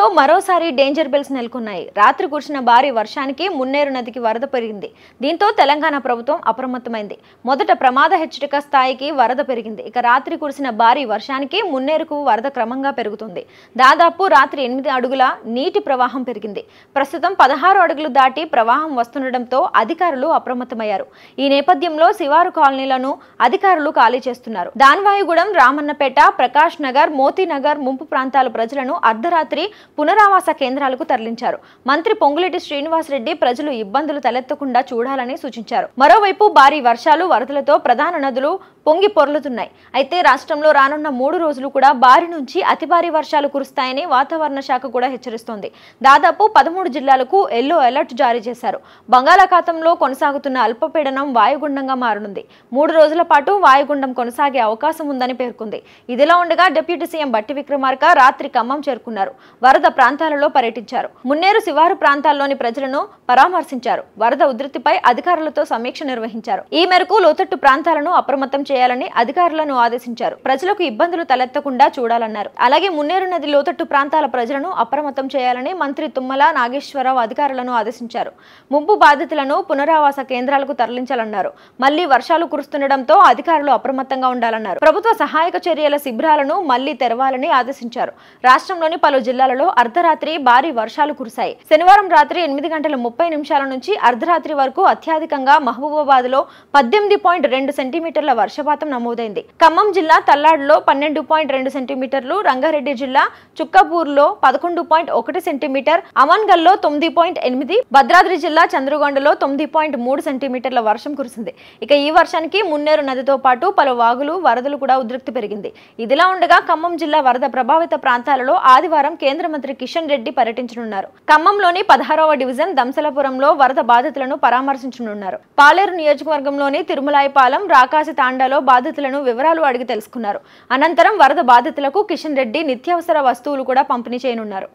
ఖమ్మంలో మరోసారి danger bells నెలకొన్నాయి. రాత్రి కురిసిన భారీ వర్షానికి మున్నేరు నదికి వరద పెరిగింది. దీంతో తెలంగాణ ప్రభుత్వం అప్రమత్తమైంది. మొదట ప్రమాద హెచ్చరిక స్థాయికి వరద పెరిగింది. ఇక రాత్రి కురిసిన భారీ వర్షానికి మున్నేరుకు వరద క్రమంగా పెరుగుతుంది. దాదాపు రాత్రి 8 అడుగుల నీటి ప్రవాహం పెరిగింది. ప్రస్తుతం 16 అడుగులు దాటి ప్రవాహం వస్తుండటంతో అధికారులు అప్రమత్తమయ్యారు. ఈ నేపథ్యంలో శివారు కాలనీలను అధికారులు ఖాళీ చేస్తున్నారు. దాన్వాయుగూడెం, రామన్నపేట, ప్రకాష్ నగర్, మోతీనగర్ ముంపు ప్రాంతాల ప్రజలను అర్ధరాత్రి పునరావాస కేంద్రాలకు తరలించారు. మంత్రి పొంగులేటి శ్రీనివాసరెడ్డి ప్రజలు ఇబ్బందులు తలెత్తకుండా చూడాలని సూచించారు. మరోవైపు భారీ వర్షాలు, వరదలతో ప్రధాన నదులు పొంగి పొర్లుతున్నాయి. అయితే రాష్ట్రంలో రానున్న 3 రోజులు కూడా భారీ నుంచి అతి భారీ వర్షాలు కురుస్తాయని వాతావరణ శాఖ కూడా హెచ్చరిస్తోంది. దాదాపు 13 జిల్లాలకు ఎల్లో అలర్ట్ జారీ చేశారు. బంగాళాఖాతంలో కొనసాగుతున్న అల్పపీడనం వాయుగుండంగా మారనుంది. 3 రోజుల పాటు వాయుగుండం కొనసాగే అవకాశం ఉందని పేర్కొంది. ఇదిలా ఉండగా డిప్యూటీ సీఎం బట్టి విక్రమార్క రాత్రి ఖమ్మం చేరుకున్నారు. వరద ప్రాంతాలలో పర్యటించారు. మున్నేరు శివారు ప్రాంతాల్లోని ప్రజలను పరామర్శించారు. వరద ఉధృతిపై అధికారులతో సమీక్ష నిర్వహించారు. ఈ మేరకు లోతట్టు ప్రాంతాలను అప్రమత్తం చేయాలని అధికారులను ఆదేశించారు. ప్రజలకు ఇబ్బందులు తలెత్తకుండా చూడాలన్నారు. అలాగే మున్నేరు నది లోతట్టు ప్రాంతాల ప్రజలను అప్రమత్తం చేయాలని మంత్రి తుమ్మల నాగేశ్వరరావు అధికారులను ఆదేశించారు. ముంపు బాధితులను పునరావాస కేంద్రాలకు తరలించాలన్నారు. మళ్లీ వర్షాలు కురుస్తుండటంతో అధికారులు అప్రమత్తంగా ఉండాలన్నారు. ప్రభుత్వ సహాయక చర్యల శిబిరాలను మళ్లీ తెరవాలని ఆదేశించారు. రాష్ట్రంలోని పలు జిల్లాలలో అర్ధరాత్రి భారీ వర్షాలు కురిశాయి. శనివారం రాత్రి 8:30 నుంచి అర్ధరాత్రి వరకు అత్యధికంగా మహబూబాబాద్ లో 18.2 సెంటీమీటర్ల వర్షపాతం నమోదైంది. ఖమ్మం జిల్లా తల్లాడులో 12.2 సెంటీమీటర్లు, రంగారెడ్డి జిల్లా చుక్కపూర్లో 11.1 సెంటీమీటర్, అమన్గల్లో 9.8, భద్రాద్రి జిల్లా చంద్రగొండలో 9.3 సెంటీమీటర్ల వర్షం కురిసింది. ఇక ఈ వర్షానికి మున్నేరు నదితో పాటు పలు వాగులు, వరదలు కూడా ఉధృతి పెరిగింది. ఇదిలా ఉండగా ఖమ్మం జిల్లా వరద ప్రభావిత ప్రాంతాలలో ఆదివారం కేంద్ర మంత్రి కిషన్ రెడ్డి పర్యటించనున్నారు. ఖమ్మంలోని 16వ డివిజన్ దంసలపురంలో వరద బాధితులను పరామర్శించనున్నారు. పాలేరు నియోజకవర్గంలోని తిరుమలాయిపాలెం, రాకాసి తాండాలో బాధితులను వివరాలు అడిగి తెలుసుకున్నారు. అనంతరం వరద బాధితులకు కిషన్ రెడ్డి నిత్యావసర వస్తువులు కూడా పంపిణీ చేయనున్నారు.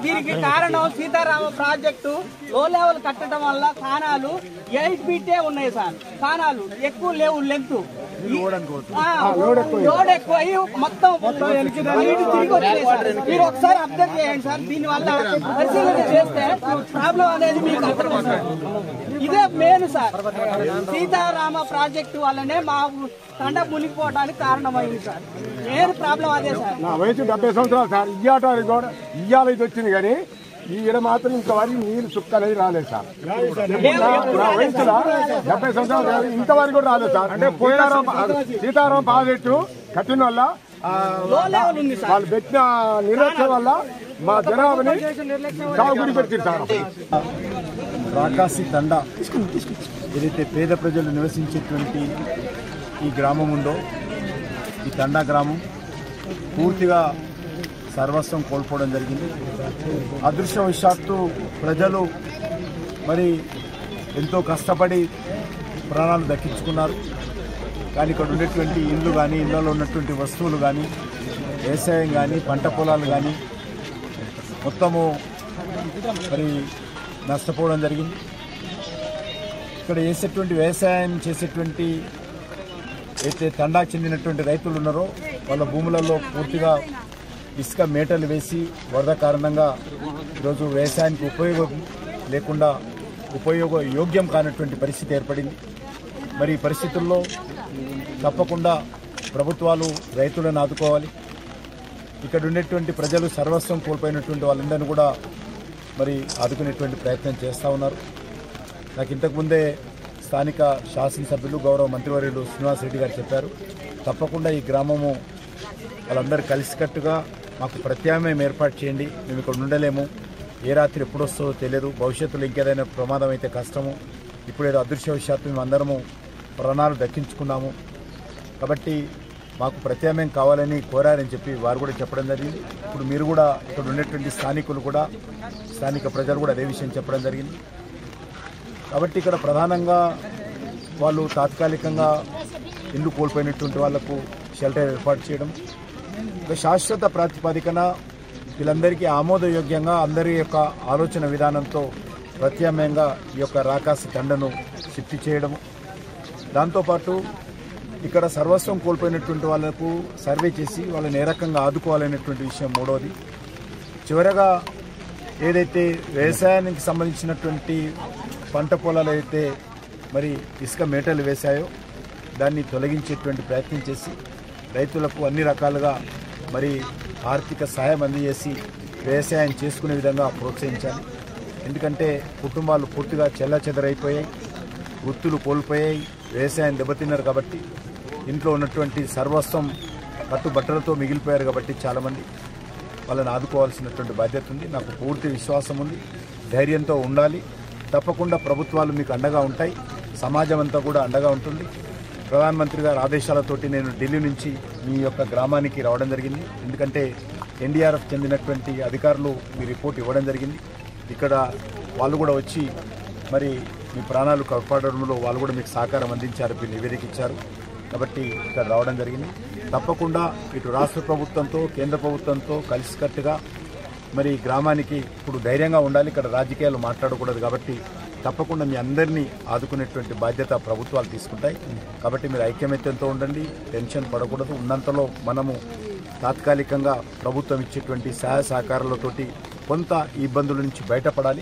దీనికి కారణం సీతారామ ప్రాజెక్టు లో లెవెల్ కట్టడం వల్ల కానాలు 8 ఫీటే ఉన్నాయి సార్. కానాలు ఎక్కువ లేవు, లెంత్ లోడ్ ఎక్కువ అయ్యి మొత్తం తిరిగి వచ్చేసారు. మీరు ఒకసారి అబ్జర్వ్ చేయండి సార్. దీని వల్ల పరిశీలన చేస్తే ప్రాబ్లం అనేది మీకు అర్థమవుతుంది. ఇదే మెయిన్ సార్. సీతారామ ప్రాజెక్టు వల్లనే మా తండ మునిగిపోవడానికి కారణమైంది సార్. మెయిన్ ప్రాబ్లం అదే సార్. నా వయసు 70 సంవత్సరాలు సార్. ఇయ్యాల ఇది వచ్చింది కానీ ఈడ మాత్రం ఇంతవరకు నీళ్ళు చుక్క అనేది రాలేదు సార్. నా వయసులో 70 సంవత్సరాలు ఇంతవరకు కూడా రాలేదు సార్. అంటే సీతారామ ప్రాజెక్టు కట్టిన వల్ల వాళ్ళు పెట్టిన నిర్లక్ష్యం వల్ల మా జనాభాని సాగుడి పెట్టింది సార్. రాకాసి తండా ఏదైతే పేద ప్రజలు నివసించేటువంటి ఈ గ్రామం ఉందో, ఈ తండా గ్రామం పూర్తిగా సర్వస్వం కోల్పోవడం జరిగింది. అదృష్టవశాత్తు ప్రజలు మరి ఎంతో కష్టపడి ప్రాణాలు దక్కించుకున్నారు. కానీ ఇక్కడ ఉన్నటువంటి ఇళ్ళు కానీ, ఇళ్లలో ఉన్నటువంటి వస్తువులు కానీ, వ్యవసాయం కానీ, పంట పొలాలు కానీ మొత్తము మరి నష్టపోవడం జరిగింది. ఇక్కడ చేసేటువంటి వ్యవసాయం చేసేటువంటి అయితే తండాకు చెందినటువంటి రైతులు ఉన్నారో వాళ్ళ భూములలో పూర్తిగా ఇసుక మేటలు వేసి వరద కారణంగా ఈరోజు వ్యవసాయానికి ఉపయోగయోగ్యం కానటువంటి పరిస్థితి ఏర్పడింది. మరి ఈ పరిస్థితుల్లో తప్పకుండా ప్రభుత్వాలు రైతులను ఆదుకోవాలి. ఇక్కడ ఉండేటువంటి ప్రజలు సర్వస్వం కోల్పోయినటువంటి వాళ్ళందరినీ కూడా మరి ఆదుకునేటువంటి ప్రయత్నం చేస్తూ ఉన్నారు. నాకు ఇంతకుముందే స్థానిక శాసనసభ్యులు గౌరవ మంత్రివర్యులు శ్రీనివాస్ రెడ్డి గారు చెప్పారు. తప్పకుండా ఈ గ్రామము వాళ్ళందరూ కలిసికట్టుగా మాకు ప్రత్యామ్నాయం ఏర్పాటు చేయండి, మేము ఇక్కడ ఉండలేము, ఏ రాత్రి ఎప్పుడు వస్తుందో తెలియదు, భవిష్యత్తులో ఇంకేదైనా ప్రమాదం అయితే కష్టము, ఇప్పుడేదో అదృష్టవశాత్తు మేము అందరము ప్రాణాలు దక్కించుకున్నాము కాబట్టి మాకు ప్రత్యామ్నాయం కావాలని కోరారని చెప్పి వారు కూడా చెప్పడం జరిగింది. ఇప్పుడు మీరు కూడా ఇక్కడ ఉండేటువంటి స్థానికులు కూడా స్థానిక ప్రజలు కూడా అదే విషయం చెప్పడం జరిగింది. కాబట్టి ఇక్కడ ప్రధానంగా వాళ్ళు తాత్కాలికంగా ఇల్లు కోల్పోయినటువంటి వాళ్లకు షెల్టర్ ఏర్పాటు చేయడం, ఒక శాశ్వత ప్రాతిపదికన వీళ్ళందరికీ ఆమోదయోగ్యంగా అందరి యొక్క ఆలోచన విధానంతో ప్రత్యామ్నాయంగా ఈ యొక్క రాకాసి తండను షిఫ్ట్ చేయడము, దాంతోపాటు ఇక్కడ సర్వస్వం కోల్పోయినటువంటి వాళ్లకు సర్వే చేసి వాళ్ళని ఏ రకంగా ఆదుకోవాలనేటువంటి విషయం మూడవది. చివరగా ఏదైతే వ్యవసాయానికి సంబంధించినటువంటి పంట పొలాలు అయితే మరి ఇసుక మేటలు వేశాయో దాన్ని తొలగించేటువంటి ప్రయత్నం చేసి రైతులకు అన్ని రకాలుగా మరి ఆర్థిక సాయం అందజేసి వ్యవసాయం చేసుకునే విధంగా ప్రోత్సహించాలి. ఎందుకంటే కుటుంబాలు పూర్తిగా చెల్లాచెదరైపోయాయి, వృత్తులు కోల్పోయాయి, వ్యవసాయం దెబ్బతిన్నారు కాబట్టి ఇంట్లో ఉన్నటువంటి సర్వస్వం కట్టుబట్టలతో మిగిలిపోయారు కాబట్టి చాలామంది వాళ్ళని ఆదుకోవాల్సినటువంటి బాధ్యత ఉంది. నాకు పూర్తి విశ్వాసం ఉంది, ధైర్యంతో ఉండాలి. తప్పకుండా ప్రభుత్వాలు మీకు అండగా ఉంటాయి, సమాజం అంతా కూడా అండగా ఉంటుంది. ప్రధానమంత్రి గారి ఆదేశాలతోటి నేను ఢిల్లీ నుంచి మీ యొక్క గ్రామానికి రావడం జరిగింది. ఎందుకంటే ఎన్డీఆర్ఎఫ్ చెందినటువంటి అధికారులు మీ రిపోర్ట్ ఇవ్వడం జరిగింది. ఇక్కడ వాళ్ళు కూడా వచ్చి మరి మీ ప్రాణాలు కాపాడడంలో వాళ్ళు కూడా మీకు సహకారం అందించారు, మీరు నివేదిక ఇచ్చారు కాబట్టి ఇక్కడ రావడం జరిగింది. తప్పకుండా ఇటు రాష్ట్ర ప్రభుత్వంతో కేంద్ర ప్రభుత్వంతో కలిసికట్టుగా మరి గ్రామానికి ఇప్పుడు ధైర్యంగా ఉండాలి. ఇక్కడ రాజకీయాలు మాట్లాడకూడదు కాబట్టి తప్పకుండా మీ అందరినీ ఆదుకునేటువంటి బాధ్యత ప్రభుత్వాలు తీసుకుంటాయి. కాబట్టి మీరు ఐక్యమత్యంతో ఉండండి, టెన్షన్ పడకూడదు. ఉన్నంతలో మనము తాత్కాలికంగా ప్రభుత్వం ఇచ్చేటువంటి సహాయ సహకారాలతోటి కొంత ఇబ్బందుల నుంచి బయటపడాలి.